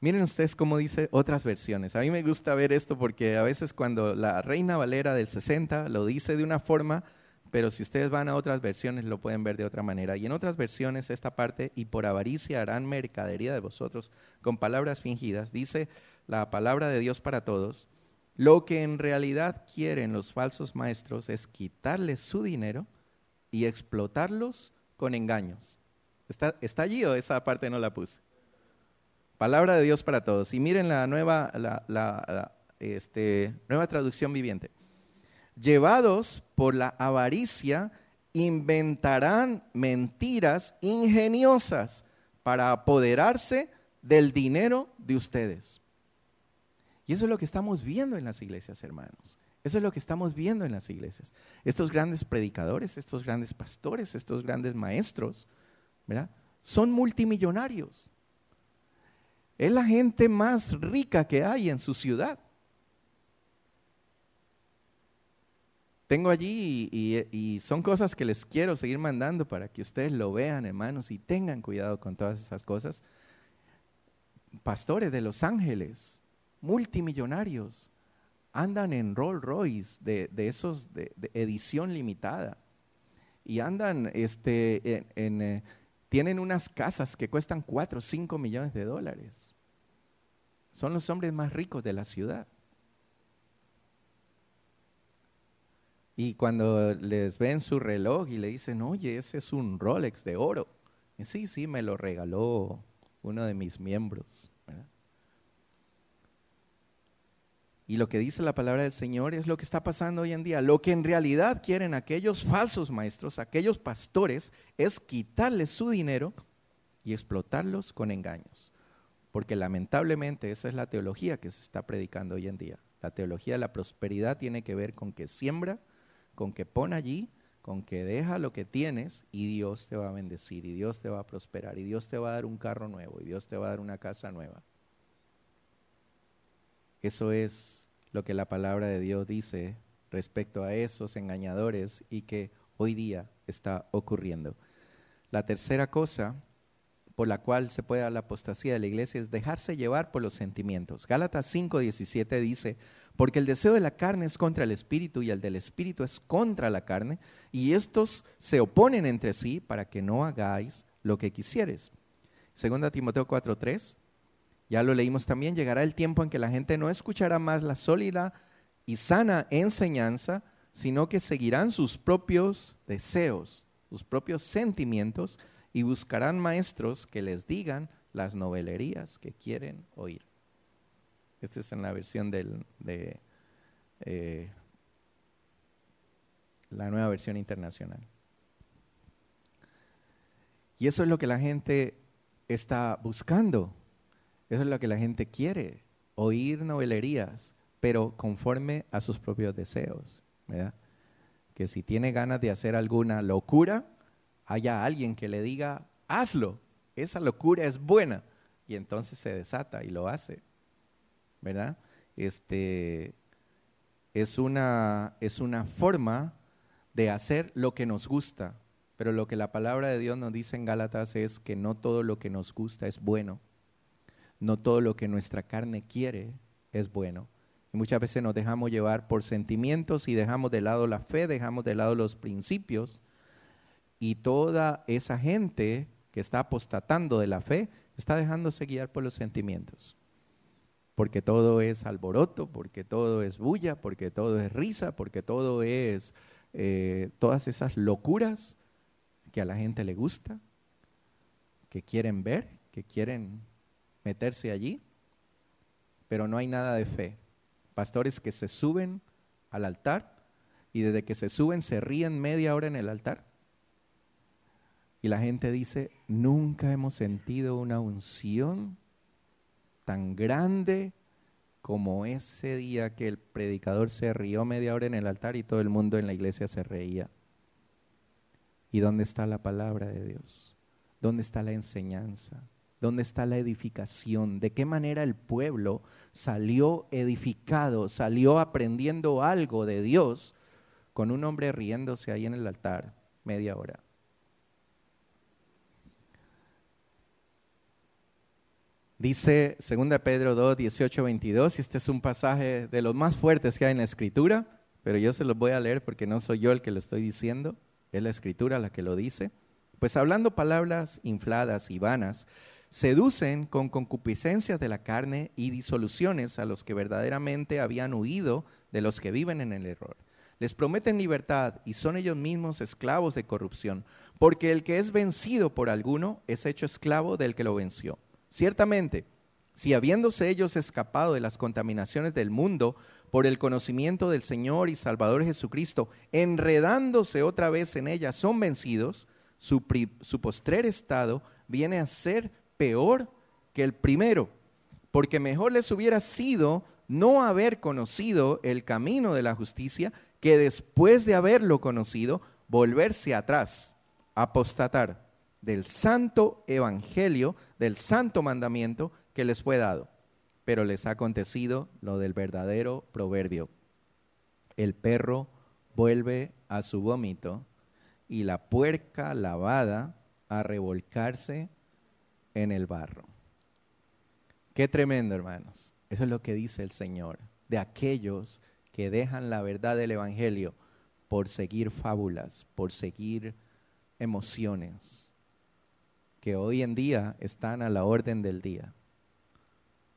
Miren ustedes cómo dice otras versiones. A mí me gusta ver esto porque a veces cuando la Reina Valera del 60 lo dice de una forma, pero si ustedes van a otras versiones lo pueden ver de otra manera. Y en otras versiones esta parte, y por avaricia harán mercadería de vosotros con palabras fingidas, dice la palabra de Dios para todos. Lo que en realidad quieren los falsos maestros es quitarles su dinero y explotarlos con engaños. ¿Está allí o esa parte no la puse? Palabra de Dios para todos. Y miren la nueva traducción viviente. Llevados por la avaricia, inventarán mentiras ingeniosas para apoderarse del dinero de ustedes. Y eso es lo que estamos viendo en las iglesias, hermanos. Eso es lo que estamos viendo en las iglesias. Estos grandes predicadores, estos grandes pastores, estos grandes maestros, ¿verdad? Son multimillonarios. Es la gente más rica que hay en su ciudad. Tengo allí y son cosas que les quiero seguir mandando para que ustedes lo vean, hermanos, y tengan cuidado con todas esas cosas. Pastores de Los Ángeles, multimillonarios, andan en Rolls Royce de esos de edición limitada y andan tienen unas casas que cuestan 4 o 5 millones de dólares. Son los hombres más ricos de la ciudad. Y cuando les ven su reloj y le dicen, oye, ese es un Rolex de oro. Y sí, me lo regaló uno de mis miembros, ¿verdad? Y lo que dice la palabra del Señor es lo que está pasando hoy en día. Lo que en realidad quieren aquellos falsos maestros, aquellos pastores, es quitarles su dinero y explotarlos con engaños. Porque lamentablemente esa es la teología que se está predicando hoy en día. La teología de la prosperidad tiene que ver con que siembra, con que pone allí, con que deja lo que tienes y Dios te va a bendecir, y Dios te va a prosperar, y Dios te va a dar un carro nuevo, y Dios te va a dar una casa nueva. Eso es lo que la palabra de Dios dice respecto a esos engañadores y que hoy día está ocurriendo. La tercera cosa por la cual se puede dar la apostasía de la iglesia es dejarse llevar por los sentimientos. Gálatas 5:17 dice, porque el deseo de la carne es contra el espíritu y el del espíritu es contra la carne, y estos se oponen entre sí para que no hagáis lo que quisieres. 2 Timoteo 4:3, ya lo leímos también, llegará el tiempo en que la gente no escuchará más la sólida y sana enseñanza, sino que seguirán sus propios deseos, sus propios sentimientos, y buscarán maestros que les digan las novelerías que quieren oír. Esta es en la versión de la Nueva Versión Internacional. Y eso es lo que la gente está buscando. Eso es lo que la gente quiere, oír novelerías, pero conforme a sus propios deseos, ¿verdad? Que si tiene ganas de hacer alguna locura, haya alguien que le diga, hazlo, esa locura es buena, y entonces se desata y lo hace, ¿verdad? Es una forma de hacer lo que nos gusta, pero lo que la palabra de Dios nos dice en Gálatas es que no todo lo que nos gusta es bueno, no todo lo que nuestra carne quiere es bueno. Y muchas veces nos dejamos llevar por sentimientos y dejamos de lado la fe, dejamos de lado los principios. Y toda esa gente que está apostatando de la fe está dejándose guiar por los sentimientos. Porque todo es alboroto, porque todo es bulla, porque todo es risa, porque todo es todas esas locuras que a la gente le gusta, que quieren ver, que quieren meterse allí, pero no hay nada de fe. Pastores que se suben al altar y desde que se suben se ríen media hora en el altar. Y la gente dice, nunca hemos sentido una unción tan grande como ese día que el predicador se rió media hora en el altar y todo el mundo en la iglesia se reía. ¿Y dónde está la palabra de Dios? ¿Dónde está la enseñanza? ¿Dónde está la edificación? ¿De qué manera el pueblo salió edificado, salió aprendiendo algo de Dios con un hombre riéndose ahí en el altar media hora? Dice 2 Pedro 2, 18, 22, y este es un pasaje de los más fuertes que hay en la Escritura, pero yo se los voy a leer porque no soy yo el que lo estoy diciendo, es la Escritura la que lo dice. Pues hablando palabras infladas y vanas, seducen con concupiscencias de la carne y disoluciones a los que verdaderamente habían huido de los que viven en el error. Les prometen libertad y son ellos mismos esclavos de corrupción, porque el que es vencido por alguno es hecho esclavo del que lo venció. Ciertamente, si habiéndose ellos escapado de las contaminaciones del mundo por el conocimiento del Señor y Salvador Jesucristo, enredándose otra vez en ellas, son vencidos, su postrer estado viene a ser peor que el primero, porque mejor les hubiera sido no haber conocido el camino de la justicia que después de haberlo conocido, volverse atrás, apostatar del santo evangelio, del santo mandamiento que les fue dado. Pero les ha acontecido lo del verdadero proverbio: el perro vuelve a su vómito y la puerca lavada a revolcarse en el barro. Qué tremendo, hermanos. Eso es lo que dice el Señor de aquellos que dejan la verdad del evangelio por seguir fábulas, por seguir emociones que hoy en día están a la orden del día.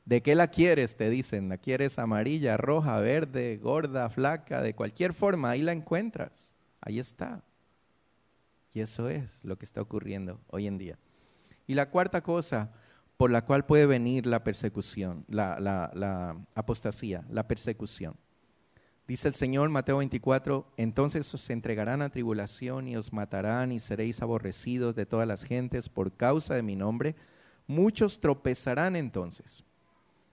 ¿De qué la quieres? Te dicen. ¿La quieres amarilla, roja, verde, gorda, flaca? De cualquier forma, ahí la encuentras. Ahí está. Y eso es lo que está ocurriendo hoy en día. Y la cuarta cosa por la cual puede venir la persecución, la apostasía, la persecución. Dice el Señor, Mateo 24, entonces os entregarán a tribulación y os matarán y seréis aborrecidos de todas las gentes por causa de mi nombre. Muchos tropezarán entonces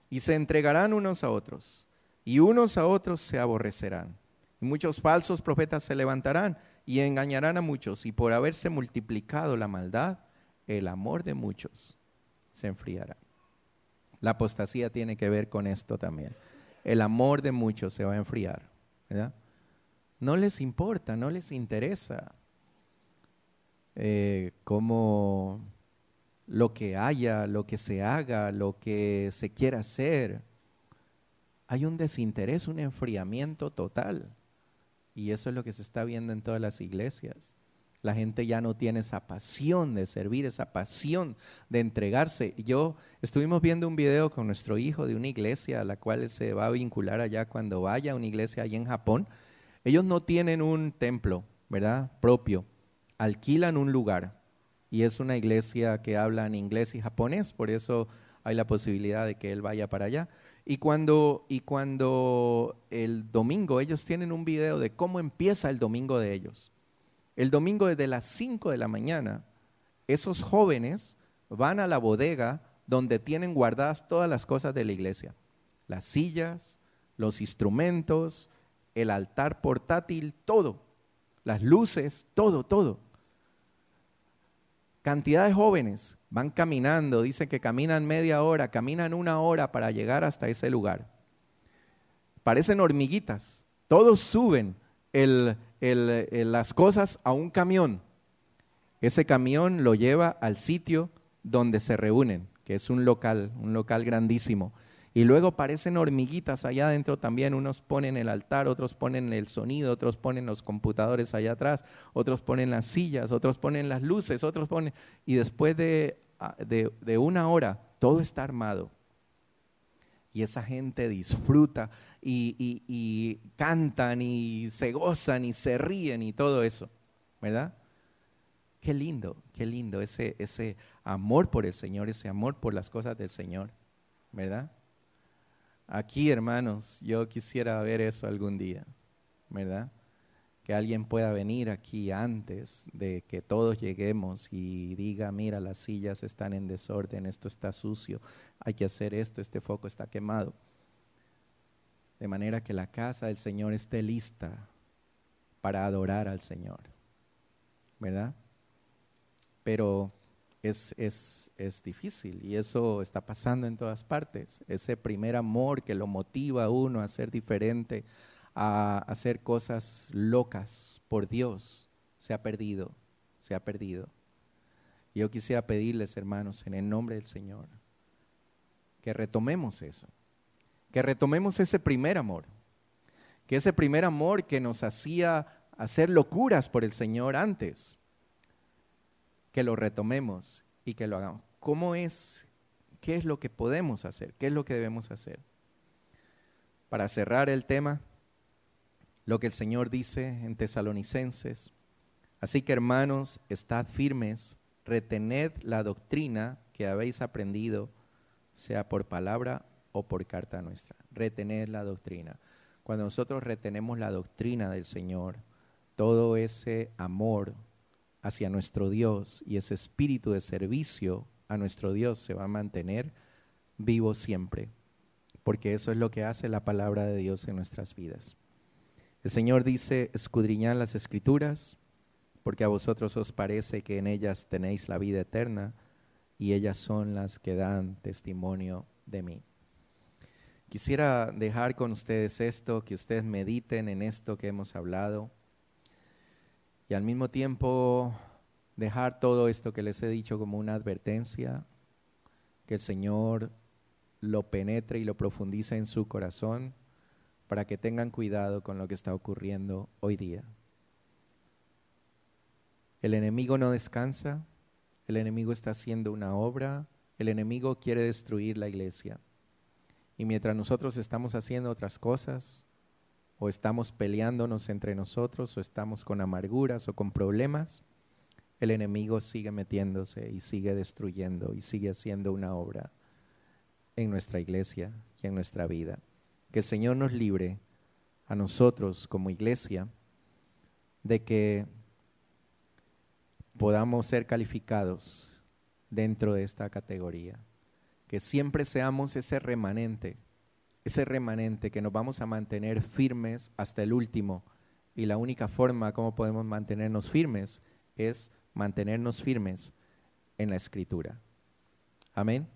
y se entregarán unos a otros y unos a otros se aborrecerán. Y muchos falsos profetas se levantarán y engañarán a muchos, y por haberse multiplicado la maldad, el amor de muchos se enfriará. La apostasía tiene que ver con esto también. El amor de muchos se va a enfriar, ¿verdad? No les importa, no les interesa cómo lo que haya, lo que se haga, lo que se quiera hacer. Hay un desinterés, un enfriamiento total. Y eso es lo que se está viendo en todas las iglesias. La gente ya no tiene esa pasión de servir, esa pasión de entregarse. Estuvimos viendo un video con nuestro hijo de una iglesia a la cual él se va a vincular allá cuando vaya a una iglesia allá en Japón. Ellos no tienen un templo, ¿verdad?, propio. Alquilan un lugar y es una iglesia que habla en inglés y japonés, por eso hay la posibilidad de que él vaya para allá. Y cuando el domingo, ellos tienen un video de cómo empieza el domingo de ellos. El domingo desde las 5 de la mañana, esos jóvenes van a la bodega donde tienen guardadas todas las cosas de la iglesia. Las sillas, los instrumentos, el altar portátil, todo. Las luces, todo. Cantidad de jóvenes van caminando, dicen que caminan media hora, caminan 1 hora para llegar hasta ese lugar. Parecen hormiguitas, todos suben las cosas a un camión. Ese camión lo lleva al sitio donde se reúnen, que es un local grandísimo. Y luego parecen hormiguitas allá adentro también, unos ponen el altar, otros ponen el sonido, otros ponen los computadores allá atrás, otros ponen las sillas, otros ponen las luces, otros ponen... Y después de 1 hora, todo está armado. Y esa gente disfruta y cantan y se gozan y se ríen y todo eso, ¿verdad? Qué lindo ese amor por el Señor, ese amor por las cosas del Señor, ¿verdad? Aquí, hermanos, yo quisiera ver eso algún día, ¿verdad? Que alguien pueda venir aquí antes de que todos lleguemos y diga, mira, las sillas están en desorden, esto está sucio, hay que hacer esto, este foco está quemado. De manera que la casa del Señor esté lista para adorar al Señor, ¿verdad? Pero es difícil y eso está pasando en todas partes. Ese primer amor que lo motiva a uno a ser diferente, a hacer cosas locas por Dios, se ha perdido. Y yo quisiera pedirles, hermanos, en el nombre del Señor, que retomemos eso, que retomemos ese primer amor, que ese primer amor que nos hacía hacer locuras por el Señor antes, que lo retomemos y que lo hagamos. ¿Qué es lo que podemos hacer? ¿Qué es lo que debemos hacer? Para cerrar el tema, lo que el Señor dice en Tesalonicenses: así que, hermanos, estad firmes, retened la doctrina que habéis aprendido, sea por palabra o por carta nuestra. Retened la doctrina. Cuando nosotros retenemos la doctrina del Señor, todo ese amor hacia nuestro Dios y ese espíritu de servicio a nuestro Dios se va a mantener vivo siempre, porque eso es lo que hace la palabra de Dios en nuestras vidas. El Señor dice: escudriñad las Escrituras, porque a vosotros os parece que en ellas tenéis la vida eterna, y ellas son las que dan testimonio de mí. Quisiera dejar con ustedes esto, que ustedes mediten en esto que hemos hablado, y al mismo tiempo dejar todo esto que les he dicho como una advertencia, que el Señor lo penetre y lo profundice en su corazón, para que tengan cuidado con lo que está ocurriendo hoy día. El enemigo no descansa, el enemigo está haciendo una obra, el enemigo quiere destruir la iglesia. Y mientras nosotros estamos haciendo otras cosas, o estamos peleándonos entre nosotros, o estamos con amarguras o con problemas, el enemigo sigue metiéndose y sigue destruyendo y sigue haciendo una obra en nuestra iglesia y en nuestra vida. Que el Señor nos libre a nosotros como iglesia de que podamos ser calificados dentro de esta categoría. Que siempre seamos ese remanente que nos vamos a mantener firmes hasta el último. Y la única forma como podemos mantenernos firmes es mantenernos firmes en la Escritura. Amén.